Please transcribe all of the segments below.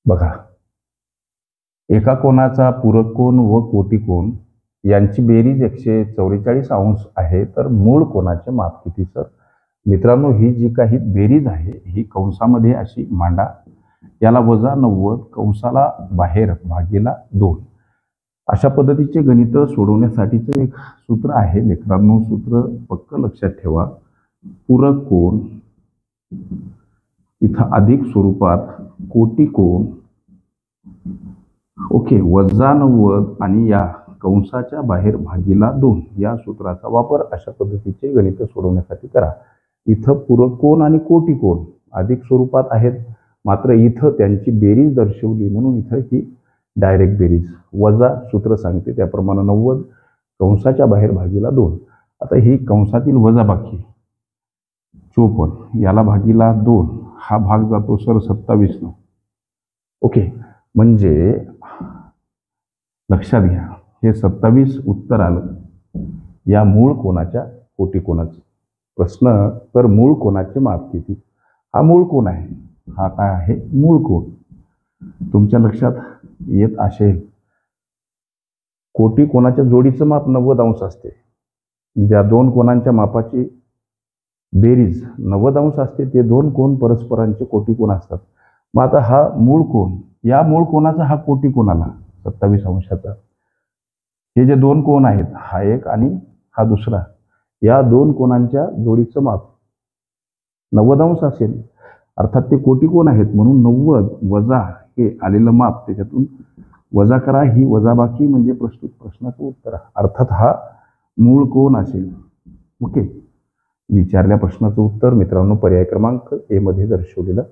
बघा, एका कोनाचा पूरक कोन व कोटी कोन यांची बेरीज 144 अंश आहे, तर मूळ कोनाचे माप किती सर? मित्रांनो, ही जी काही बेरीज आहे ही कंसामध्ये अशी मांडा, याला वजा 90 कंसाला बाहेर भागीला 2 अशा पद्धतीचे गणित सोडवण्यासाठीचं एक सूत्र आहे मित्रांनो. सूत्र पक्क लक्षात ठेवा. पूरक कोन इथं अधिक स्वरूपात कोटी कोन, ओके, वजा 90 आणि या कंसाच्या बाहेर भागीला 2 या सूत्राचा वापर अशा पद्धतीचे गणित सोडवण्यासाठी करा. इथं पूरक कोन आणि कोटी कोन अधिक स्वरूपात आहेत, मात्र इथं त्यांची बेरीज दर्शवली म्हणून इथं ही डायरेक्ट बेरीज वजा सूत्र सांगते त्याप्रमाणे 90 कंसाच्या बाहेर भागीला 2. आता ही कंसातील वजाबाकी 54 याला भागीला 2 हा भाग जातो सर 27 न. ओके, म्हणजे लक्षात घ्या हे 27 उत्तर आलं या मूळ कोनाच्या कोटी कोनाचं. प्रश्न, तर मूळ कोनाचे माप किती? हा मूळ कोन आहे. हा काय आहे? मूळ कोन. तुमच्या लक्षात येत असेल कोटी कोनाच्या जोडीचं माप 90 अंश असते. ज्या दोन कोनांच्या मापाची बेरीज 90 अंश असते ते दोन कोन परस्परांचे कोटी कोन असतात. मग आता हा मूळ कोन, या मूळ कोनाचा हा कोटी कोन आला 27 अंशाचा. हे जे दोन कोन आहेत, हा एक आणि हा दुसरा, या दोन कोनांच्या जोडीचं माप 90 अंश असेल, अर्थात ते कोटी कोन आहेत म्हणून 90 वजा हे आलेलं माप त्याच्यातून वजा करा. ही वजाबाकी म्हणजे प्रस्तुत प्रश्नाचं उत्तर. अर्थात हा मूळ कोन असेल. ओके, विचारल्या प्रश्नाचं उत्तर मित्रांनो पर्याय क्रमांक ए मध्ये दर्शवलेलं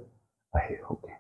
आहे. ओके.